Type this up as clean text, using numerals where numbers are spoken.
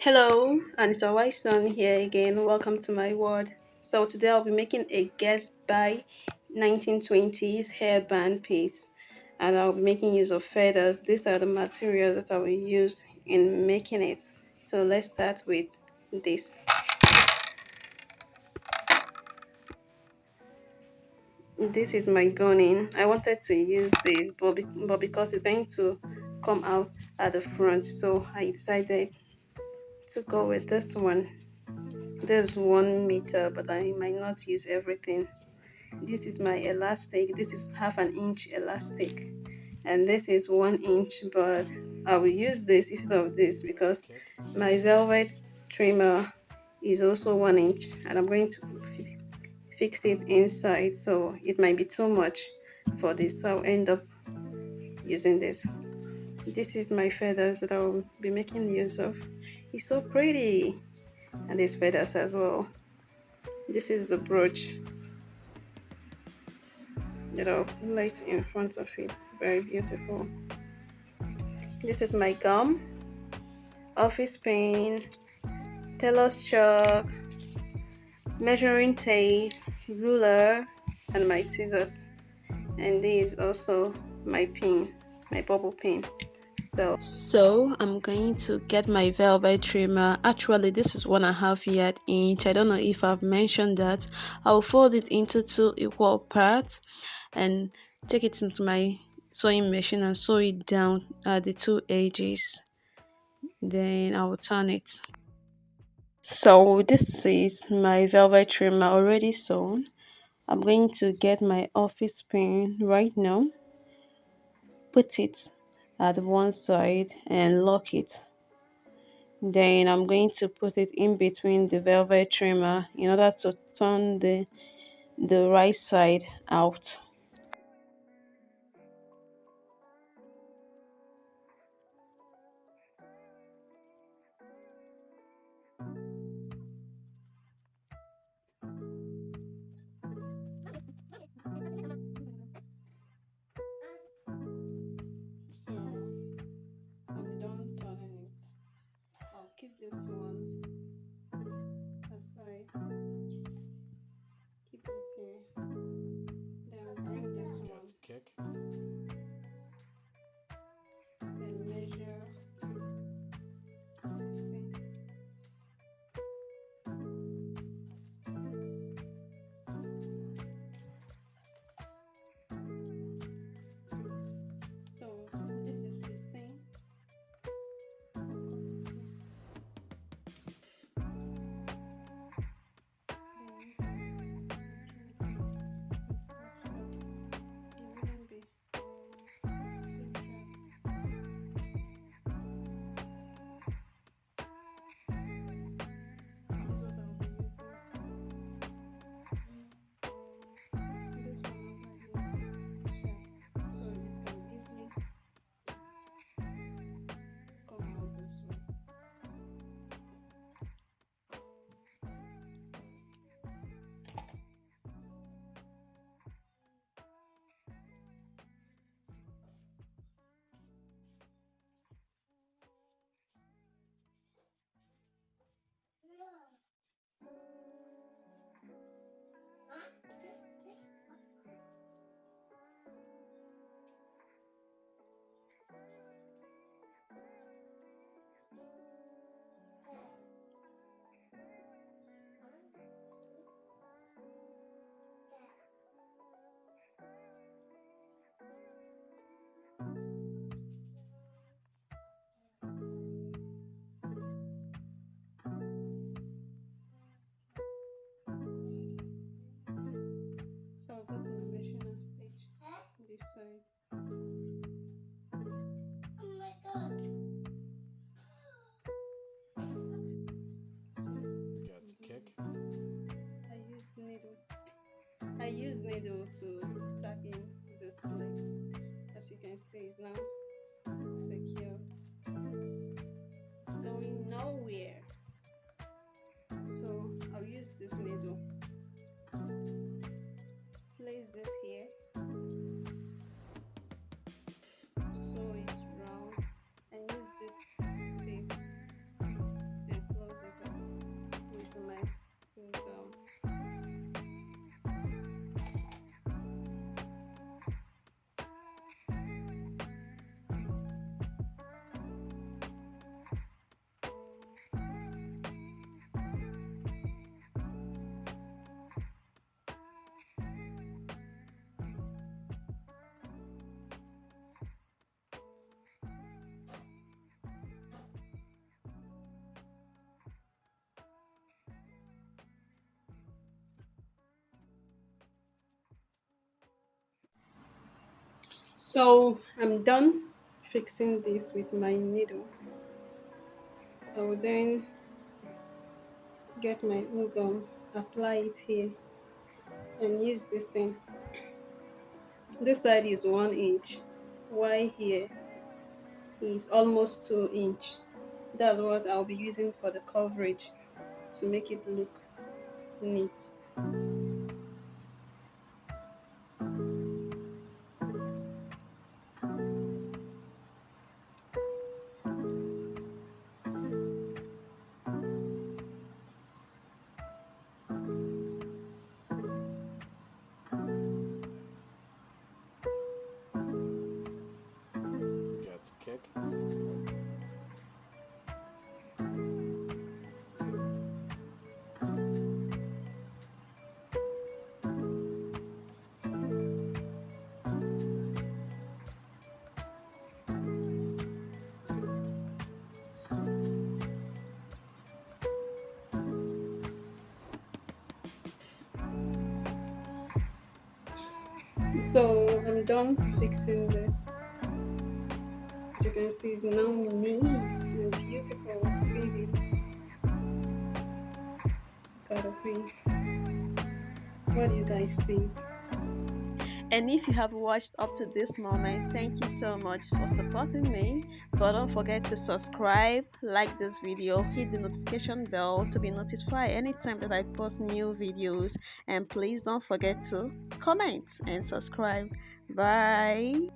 Hello, and it's our wise son here again. Welcome to my word. So today I'll be making a Gatsby 1920's hairband piece, and I'll be making use of feathers. These are the materials that I will use in making it. So let's start with this. This is my gunning. I wanted to use this, but because it's going to come out at the front, so I decided to go with this one. There's 1 meter, but I might not use everything. This is my elastic. This is half an inch elastic, and this is 1 inch, but I will use this instead of this because my velvet trimmer is also 1 inch, and I'm going to fix it inside, so it might be too much for this, so I'll end up using this. This is my feathers that I'll be making use of. It's so pretty, and these feathers as well. This is the brooch that I'll place in front of it. Very beautiful. This is my gum, office pen, tailor's chalk, measuring tape, ruler, and my scissors. And this is also my pin, my bubble pin. So I'm going to get my velvet trimmer. Actually, this is 1.5 inch. I don't know if I've mentioned that. I'll fold it into two equal parts and take it into my sewing machine and sew it down at the two edges. Then I will turn it. So this is my velvet trimmer already sewn. I'm going to get my office pin right now, put it at one side and lock it. Then I'm going to put it in between the velvet trimmer in order to turn the right side out. So I'm done turning it. I'll keep this one aside. Keep it here. Then bring this one and measure 16. So this is 16. So I'll go to my machine and stitch this side. So I use needle. I use needle to tack in this place. As you can see, it's now secure. It's going nowhere. So I'll use this needle. Place this here. Sew it round and use this and So I'm done fixing this with my needle. I will then get my glue gun, apply it here, and use this thing. This side is 1 inch, while here is almost 2 inch. That's what I'll be using for the coverage to make it look neat. Gets kick. So I'm done fixing this. As you can see, it's now neat and beautiful. See the kind of thing. What do you guys think? And if you have watched up to this moment, thank you so much for supporting me. But don't forget to subscribe, like this video, hit the notification bell to be notified anytime that I post new videos. And please don't forget to comment and subscribe. Bye.